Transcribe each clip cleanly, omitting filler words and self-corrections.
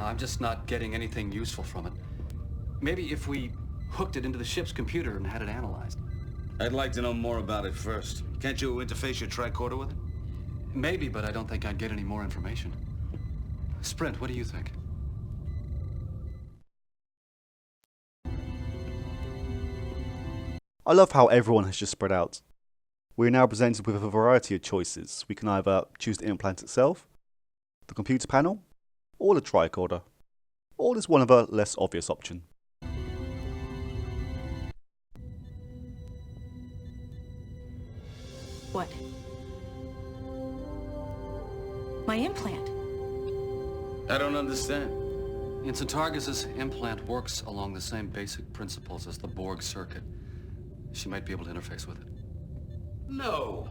I'm just not getting anything useful from it. Maybe if we hooked it into the ship's computer and had it analyzed. I'd like to know more about it first. Can't you interface your tricorder with it? Maybe, but I don't think I'd get any more information. Sprint, what do you think? I love how everyone has just spread out. We are now presented with a variety of choices. We can either choose the implant itself, the computer panel, or the tricorder. All is one of a less obvious option. What? My implant? I don't understand. Ensign Targus's implant works along the same basic principles as the Borg circuit. She might be able to interface with it. No.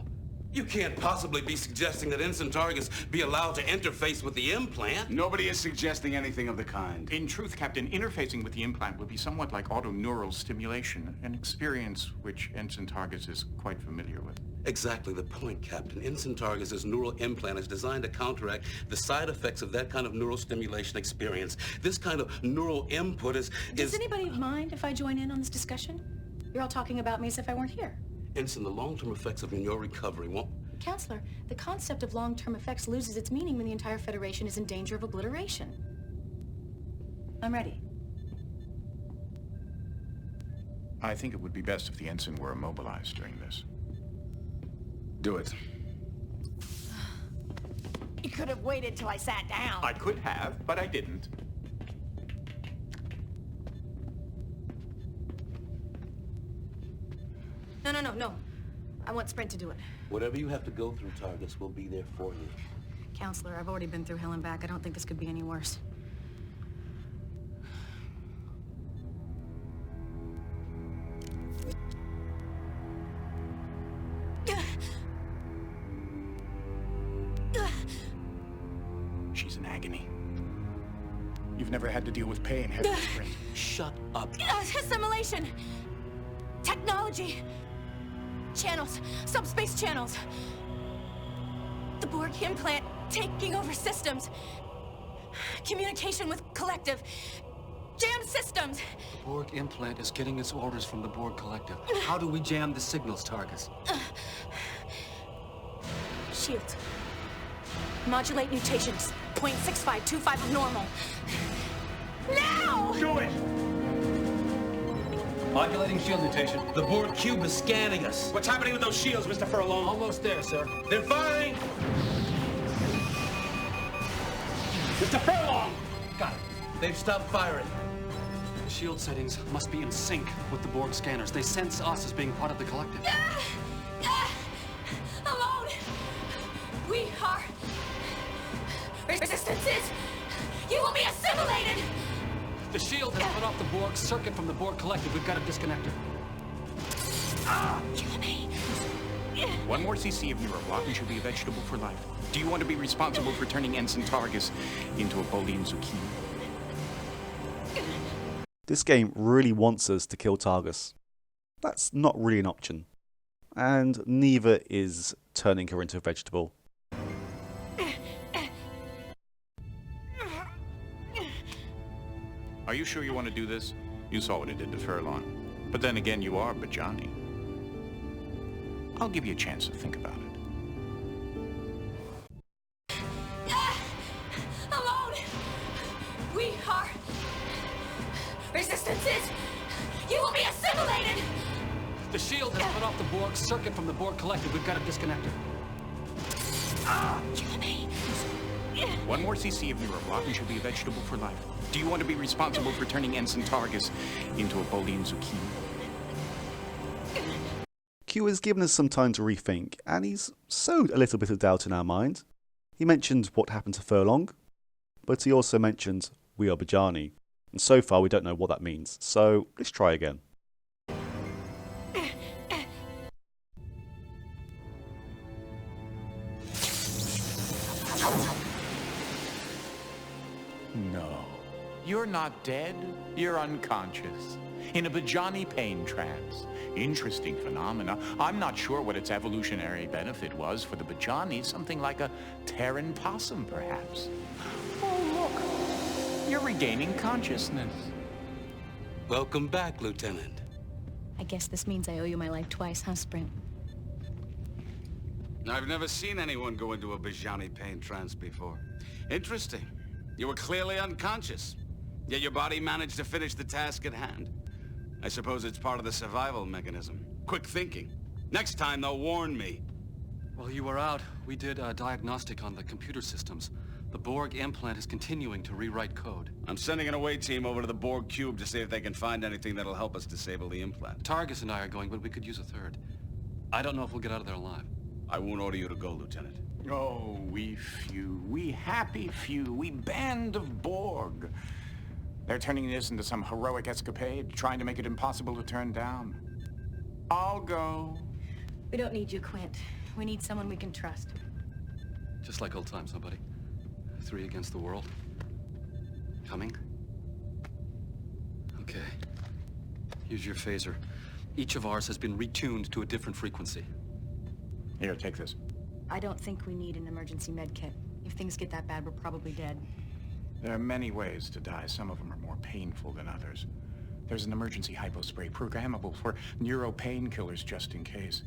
You can't possibly be suggesting that Ensign Targus be allowed to interface with the implant. Nobody is suggesting anything of the kind. In truth, Captain, interfacing with the implant will be somewhat like autoneural stimulation, an experience which Ensign Targus is quite familiar with. Exactly the point, Captain. Ensign Targus's neural implant is designed to counteract the side effects of that kind of neural stimulation experience. This kind of neural input is... Does anybody mind if I join in on this discussion? You're all talking about me as if I weren't here. Ensign, the long-term effects of your recovery won't... Counselor, the concept of long-term effects loses its meaning when the entire Federation is in danger of obliteration. I'm ready. I think it would be best if the ensign were immobilized during this. Do it. You could have waited till I sat down. I could have, but I didn't. No. I want Sprint to do it. Whatever you have to go through, Targus, will be there for you. Counselor, I've already been through hell and back. I don't think this could be any worse. She's in agony. You've never had to deal with pain, have you, Sprint? Shut up. Assimilation! Technology! Channels! Subspace channels! The Borg implant taking over systems! Communication with collective! Jammed systems! The Borg implant is getting its orders from the Borg collective. How do we jam the signals, Targus? Shield. Modulate mutations. 0.6525 of normal. Now! Do it! Modulating shield mutation. The Borg cube is scanning us. What's happening with those shields, Mr. Furlong? Almost there, sir. They're firing! Mr. Furlong! Got it. They've stopped firing. The shield settings must be in sync with the Borg scanners. They sense us as being part of the collective. Alone! We are... Resistances! You will be assimilated! The shield has cut off the Borg circuit from the Borg collective. We've got to disconnect it. Kill me. One more CC of neuroblock and she'll be a vegetable for life. Do you want to be responsible for turning Ensign Targus into a Bolian zucchini? This game really wants us to kill Targus. That's not really an option. And neither is turning her into a vegetable. Are you sure you want to do this? You saw what it did to Furlong. But then again, you are Bajani. I'll give you a chance to think about it. Alone! We are... Resistances! You will be assimilated! The shield has cut off the Borg circuit from the Borg collective. We've got to disconnect it. Kill me. One more CC of neuroblock and she'll be a vegetable for life. Do you want to be responsible for turning Ensign Targus into a Bolian zucchini? Q has given us some time to rethink, and he's sowed a little bit of doubt in our mind. He mentioned what happened to Furlong, but he also mentioned we are Bajani, and so far we don't know what that means, so let's try again. No. You're not dead. You're unconscious. In a Bajani pain trance. Interesting phenomena. I'm not sure what its evolutionary benefit was for the Bajani. Something like a Terran possum, perhaps. Oh, look. You're regaining consciousness. Welcome back, Lieutenant. I guess this means I owe you my life twice, huh, Sprint? I've never seen anyone go into a Bijani pain trance before. Interesting. You were clearly unconscious, yet your body managed to finish the task at hand. I suppose it's part of the survival mechanism. Quick thinking. Next time, they'll warn me. While you were out, we did a diagnostic on the computer systems. The Borg implant is continuing to rewrite code. I'm sending an away team over to the Borg cube to see if they can find anything that'll help us disable the implant. Targus and I are going, but we could use a third. I don't know if we'll get out of there alive. I won't order you to go, Lieutenant. Oh, we few, we happy few, we band of Borg. They're turning this into some heroic escapade, trying to make it impossible to turn down. I'll go. We don't need you, Quint. We need someone we can trust. Just like old times, huh, buddy? 3 against the world. Coming? Okay. Use your phaser. Each of ours has been retuned to a different frequency. Here, take this. I don't think we need an emergency med kit. If things get that bad, we're probably dead. There are many ways to die. Some of them are more painful than others. There's an emergency hypospray programmable for neuro painkillers just in case.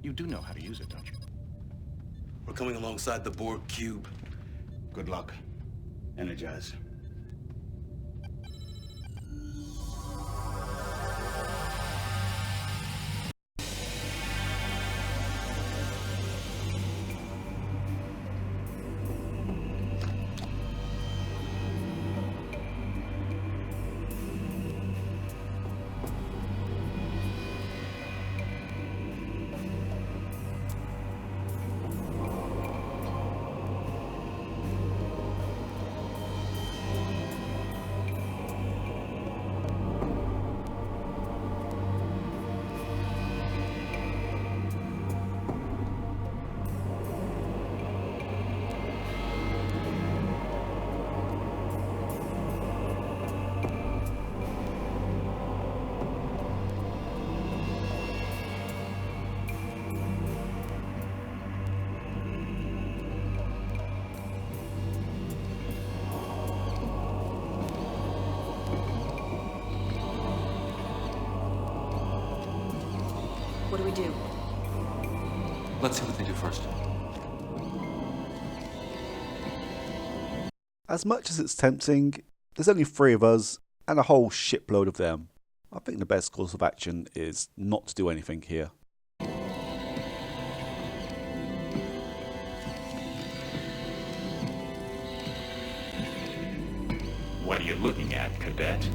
You do know how to use it, don't you? We're coming alongside the Borg cube. Good luck. Energize. What do we do? Let's see what they do first. As much as it's tempting, there's only 3 of us and a whole shipload of them. I think the best course of action is not to do anything here. What are you looking at, Cadet?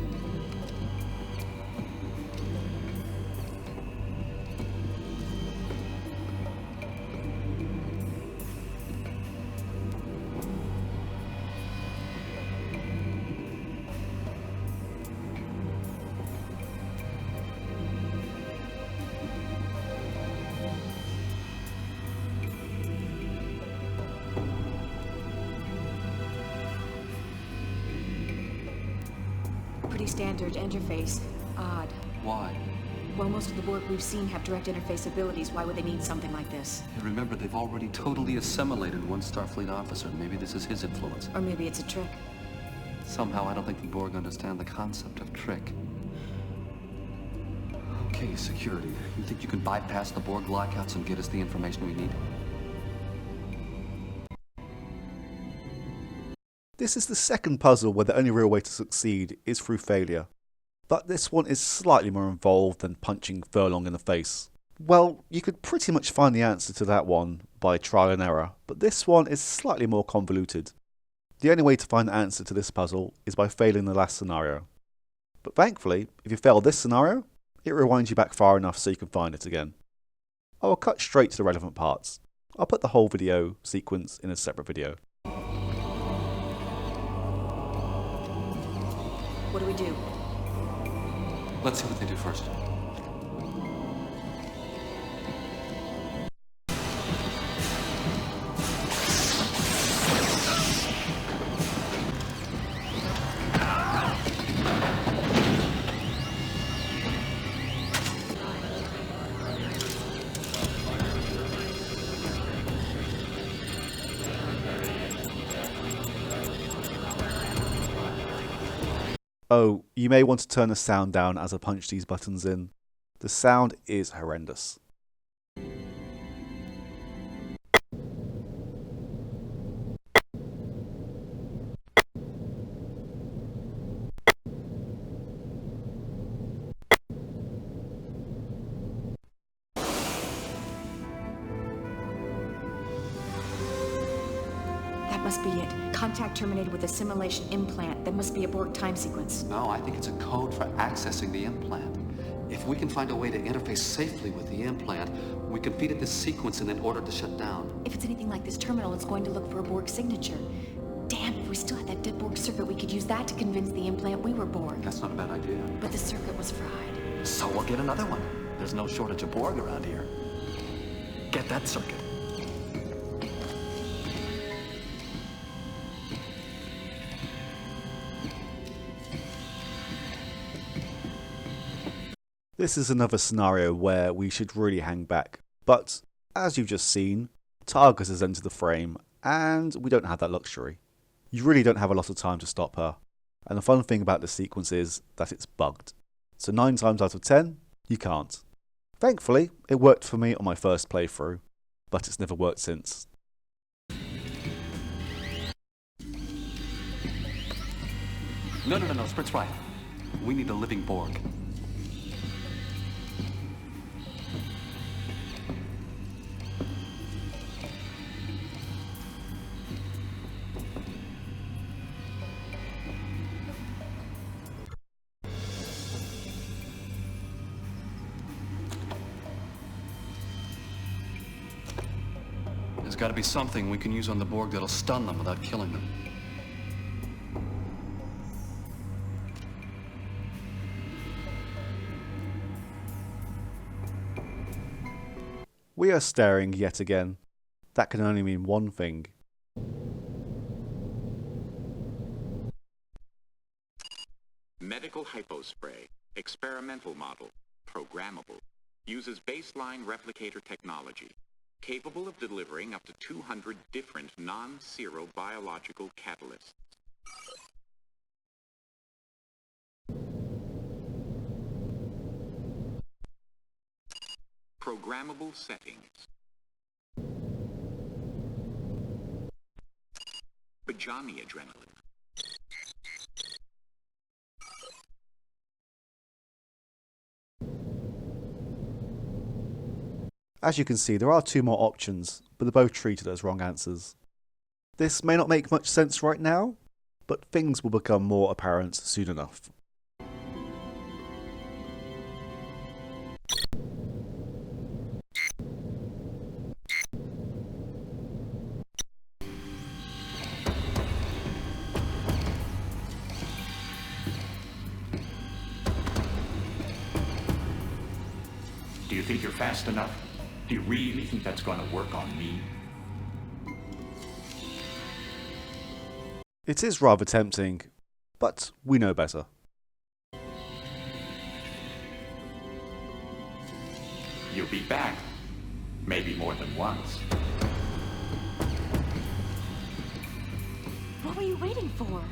Pretty standard interface. Odd. Why? Well, most of the Borg we've seen have direct interface abilities. Why would they need something like this? Hey, remember, they've already totally assimilated one Starfleet officer. Maybe this is his influence. Or maybe it's a trick. Somehow, I don't think the Borg understand the concept of trick. Okay, security. You think you can bypass the Borg lockouts and get us the information we need? This is the second puzzle where the only real way to succeed is through failure. But this one is slightly more involved than punching Furlong in the face. Well, you could pretty much find the answer to that one by trial and error, but this one is slightly more convoluted. The only way to find the answer to this puzzle is by failing the last scenario. But thankfully, if you fail this scenario, it rewinds you back far enough so you can find it again. I will cut straight to the relevant parts. I'll put the whole video sequence in a separate video. What do we do? Let's see what they do first. Oh, you may want to turn the sound down as I punch these buttons in. The sound is horrendous. That must be it. Contact terminated with a simulation implant. That must be a Borg time sequence. No, I think it's a code for accessing the implant. If we can find a way to interface safely with the implant, we can feed it this sequence and then order it to shut down. If it's anything like this terminal, it's going to look for a Borg signature. Damn, if we still had that dead Borg circuit, we could use that to convince the implant we were Borg. That's not a bad idea. But the circuit was fried. So we'll get another one. There's no shortage of Borg around here. Get that circuit. This is another scenario where we should really hang back, but as you've just seen, Targus has entered the frame, and we don't have that luxury. You really don't have a lot of time to stop her, and the fun thing about this sequence is that it's bugged. So 9 times out of 10, you can't. Thankfully, it worked for me on my first playthrough, but it's never worked since. No, Sprint's right. We need a living Borg. There's got to be something we can use on the Borg that'll stun them without killing them. We are staring yet again. That can only mean one thing. Medical hypospray. Experimental model. Programmable. Uses baseline replicator technology. Capable of delivering up to 200 different non-zero biological catalysts. Programmable settings. Bajani adrenaline. As you can see, there are 2 more options, but they're both treated as wrong answers. This may not make much sense right now, but things will become more apparent soon enough. Do you think you're fast enough? Do you really think that's going to work on me? It is rather tempting, but we know better. You'll be back. Maybe more than once. What were you waiting for?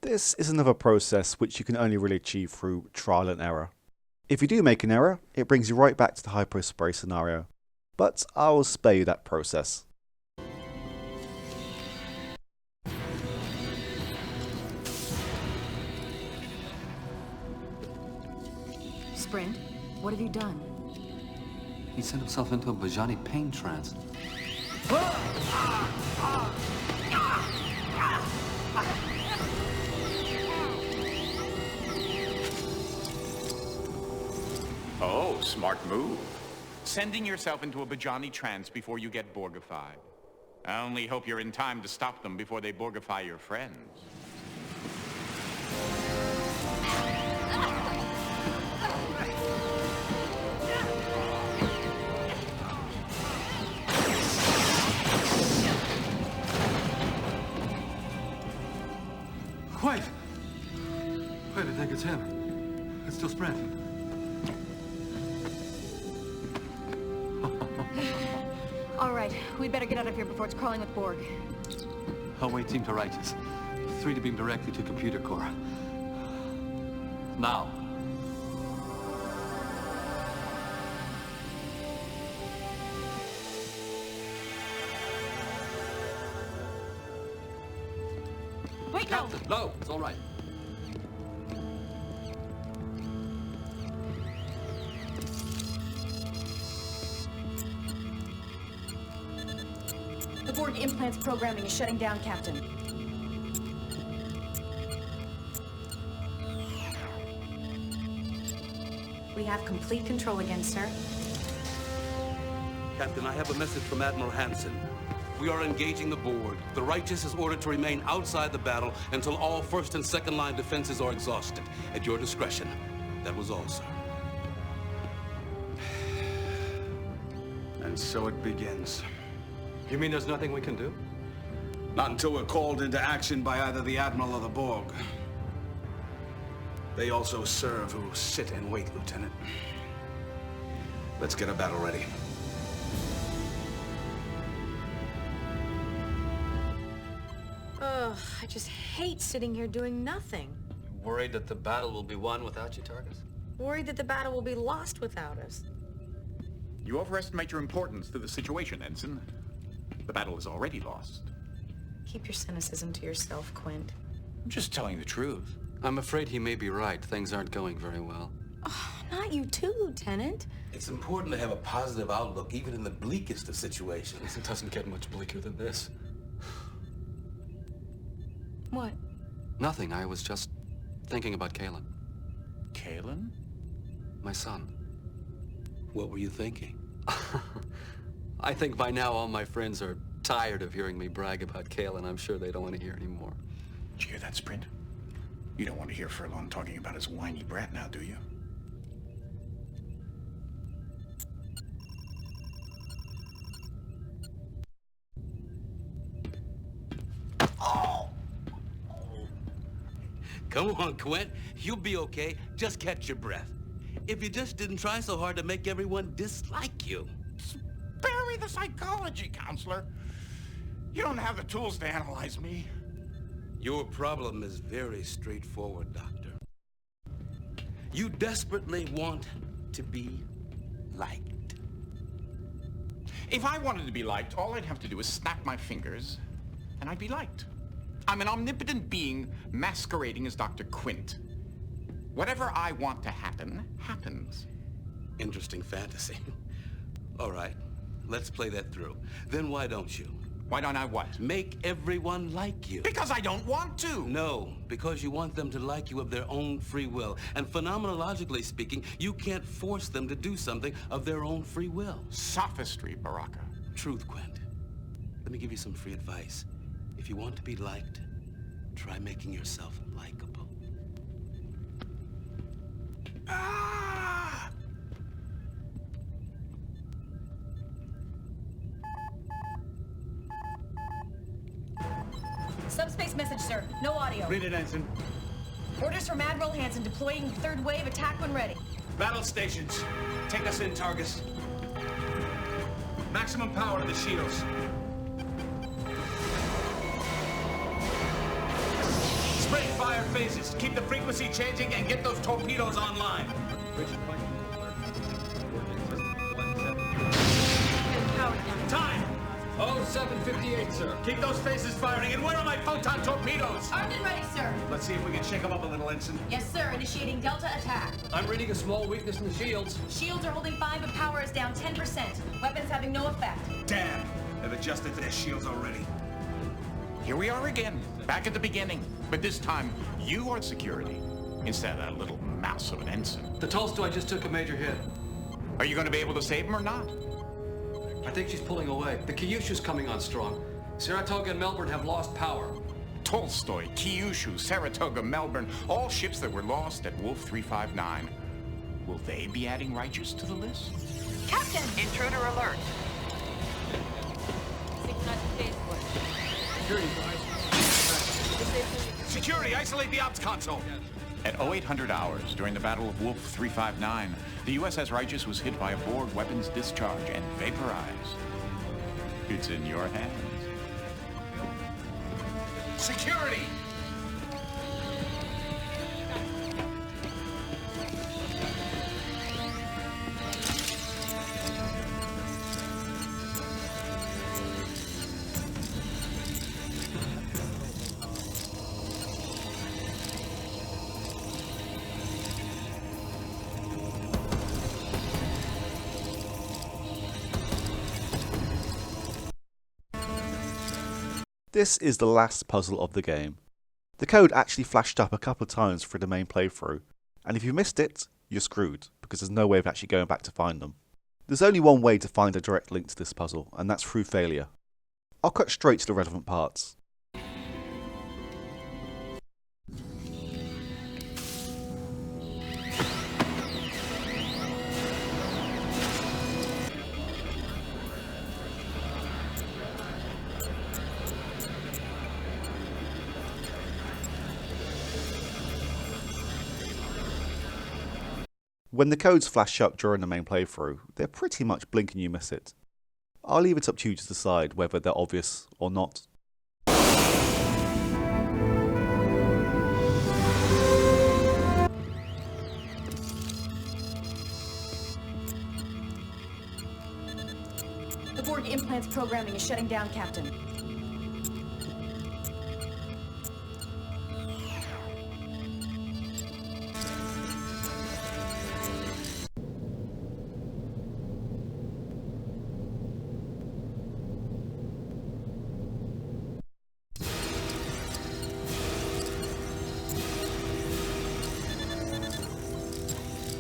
This is another process which you can only really achieve through trial and error. If you do make an error, it brings you right back to the hypospray scenario, but I will spare you that process. Sprint, what have you done? He sent himself into a Bajani pain trance. Oh, smart move. Sending yourself into a Bajani trance before you get Borgified. I only hope you're in time to stop them before they Borgify your friends. Wait! Wait, I think it's him. It's still Sprint. All right, we'd better get out of here before it's crawling with Borg. Away team to righteous. 3 to beam directly to computer core. Now. Wait, Captain, no, it's all right. The Borg implant's programming is shutting down, Captain. We have complete control again, sir. Captain, I have a message from Admiral Hansen. We are engaging the Borg. The Righteous is ordered to remain outside the battle until all first and second line defenses are exhausted. At your discretion. That was all, sir. And so it begins. You mean there's nothing we can do? Not until we're called into action by either the Admiral or the Borg. They also serve who sit and wait, Lieutenant. Let's get a battle ready. Ugh, I just hate sitting here doing nothing. Worried that the battle will be won without you, Targus? Worried that the battle will be lost without us. You overestimate your importance to the situation, Ensign. The battle is already lost. Keep your cynicism to yourself, Quint. I'm just telling the truth. I'm afraid he may be right. Things aren't going very well. Oh, not you too, Lieutenant. It's important to have a positive outlook, even in the bleakest of situations. It doesn't get much bleaker than this. What? Nothing. I was just thinking about Kalen. Kalen? My son. What were you thinking? I think by now all my friends are tired of hearing me brag about Kalen. I'm sure they don't want to hear anymore. Did you hear that, Sprint? You don't want to hear Furlong talking about his whiny brat now, do you? Come on, Quint. You'll be okay. Just catch your breath. If you just didn't try so hard to make everyone dislike you. Spare me the psychology, counselor. You don't have the tools to analyze me. Your problem is very straightforward, Doctor. You desperately want to be liked. If I wanted to be liked, all I'd have to do is snap my fingers, and I'd be liked. I'm an omnipotent being masquerading as Dr. Quint. Whatever I want to happen, happens. Interesting fantasy. All right, let's play that through. Then why don't you? Why don't I what? Make everyone like you. Because I don't want to. No, because you want them to like you of their own free will. And phenomenologically speaking, you can't force them to do something of their own free will. Sophistry, Baraka. Truth, Quint. Let me give you some free advice. If you want to be liked, try making yourself likable. Ah! Subspace message, sir. No audio. Read it, Ensign. Orders from Admiral Hansen deploying third wave. Attack when ready. Battle stations. Take us in, Targus. Maximum power to the shields. Spring fire phases. Keep the frequency changing and get those torpedoes online. Time! 0758, sir. Keep those phases firing. And where are my photon torpedoes? Armed and ready, sir. Let's see if we can shake them up a little, Ensign. Yes, sir. Initiating Delta attack. I'm reading a small weakness in the shields. Shields are holding 5, but power is down 10%. Weapons having no effect. Damn! They've adjusted to their shields already. Here we are again, back at the beginning. But this time, you are security, instead of that little mouse of an ensign. The Tolstoy just took a major hit. Are you going to be able to save him or not? I think she's pulling away. The Kyushu's coming on strong. Saratoga and Melbourne have lost power. Tolstoy, Kyushu, Saratoga, Melbourne, all ships that were lost at Wolf 359. Will they be adding Righteous to the list? Captain! Intruder alert. Security, isolate the ops console. At 0800 hours, during the Battle of Wolf 359, the USS Righteous was hit by a Borg weapons discharge and vaporized. It's in your hands. Security! This is the last puzzle of the game. The code actually flashed up a couple of times through the main playthrough, and if you missed it, you're screwed, because there's no way of actually going back to find them. There's only one way to find a direct link to this puzzle, and that's through failure. I'll cut straight to the relevant parts. When the codes flash up during the main playthrough, they're pretty much blink and you miss it. I'll leave it up to you to decide whether they're obvious or not. The Borg implant's programming is shutting down, Captain.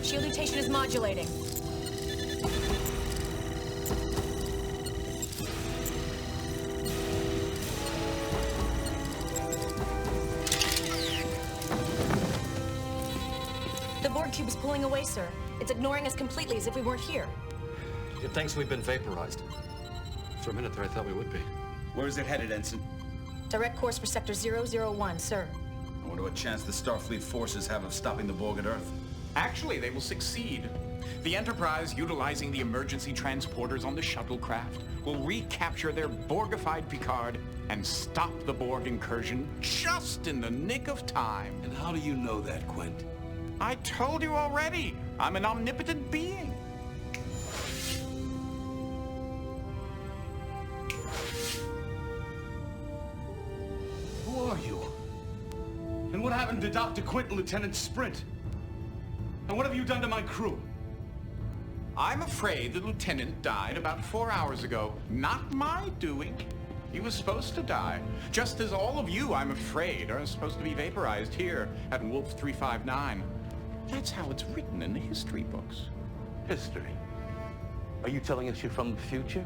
Shielding is modulating. The Borg cube is pulling away, sir. It's ignoring us completely as if we weren't here. It thinks we've been vaporized. For a minute there, I thought we would be. Where is it headed, Ensign? Direct course for Sector 001, sir. I wonder what chance the Starfleet forces have of stopping the Borg at Earth. Actually, they will succeed. The Enterprise, utilizing the emergency transporters on the shuttlecraft, will recapture their Borgified Picard and stop the Borg incursion just in the nick of time. And how do you know that, Quint? I told you already. I'm an omnipotent being. Who are you? And what happened to Dr. Quint and Lieutenant Sprint? And what have you done to my crew? I'm afraid the lieutenant died about 4 hours ago. Not my doing. He was supposed to die. Just as all of you, I'm afraid, are supposed to be vaporized here at Wolf 359. That's how it's written in the history books. History. Are you telling us you're from the future?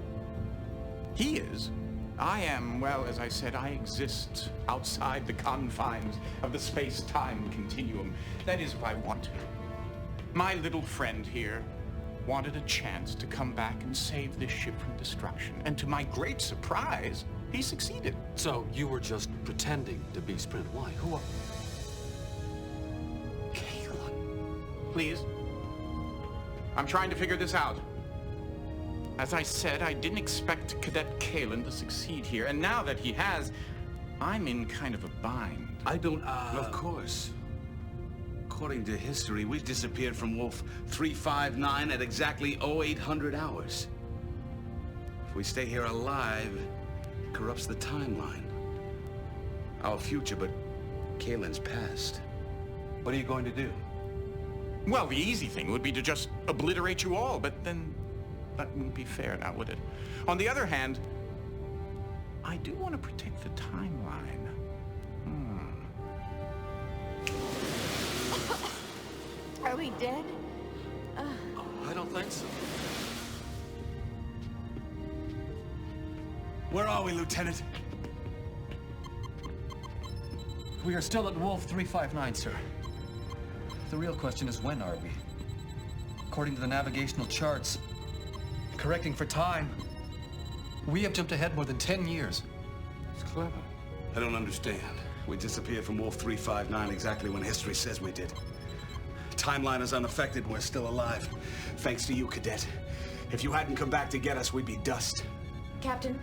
He is. I am, well, as I said, I exist outside the confines of the space-time continuum. That is what I want. My little friend here wanted a chance to come back and save this ship from destruction. And to my great surprise, he succeeded. So you were just pretending to be Sprint. Why? Who are... Please. I'm trying to figure this out. As I said, I didn't expect Cadet Kalen to succeed here, and now that he has, I'm in kind of a bind. I don't, Of course. According to history, we disappeared from Wolf 359 at exactly 0800 hours. If we stay here alive, it corrupts the timeline. Our future, but Kalen's past. What are you going to do? Well, the easy thing would be to just obliterate you all, but then that wouldn't be fair now, would it? On the other hand, I do want to protect the timeline. Are we dead? I don't think so. Where are we, Lieutenant? We are still at Wolf 359, sir. The real question is, when are we? According to the navigational charts, correcting for time, we have jumped ahead more than 10 years. It's clever. I don't understand. We disappeared from Wolf 359 exactly when history says we did. Timeline is unaffected, we're still alive. Thanks to you, Cadet. If you hadn't come back to get us, we'd be dust. Captain,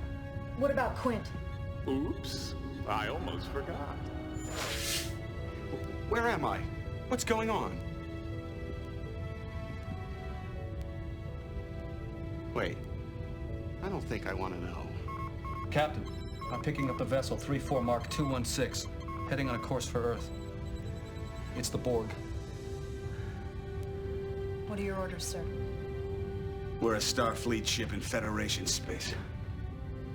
What about Quint? Oops, I almost forgot. Where am I? What's going on? Wait. I don't think I want to know. Captain, I'm picking up the vessel 34 Mark 216, heading on a course for Earth. It's the Borg. What are your orders, sir? We're a Starfleet ship in Federation space.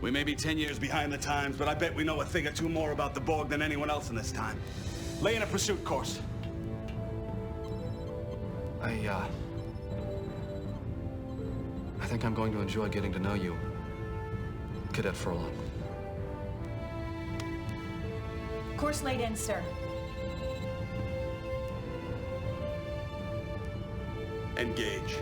We may be 10 years behind the times, but I bet we know a thing or two more about the Borg than anyone else in this time. Lay in a pursuit course. I think I'm going to enjoy getting to know you, Cadet Furlong. Course laid in, sir. Engage.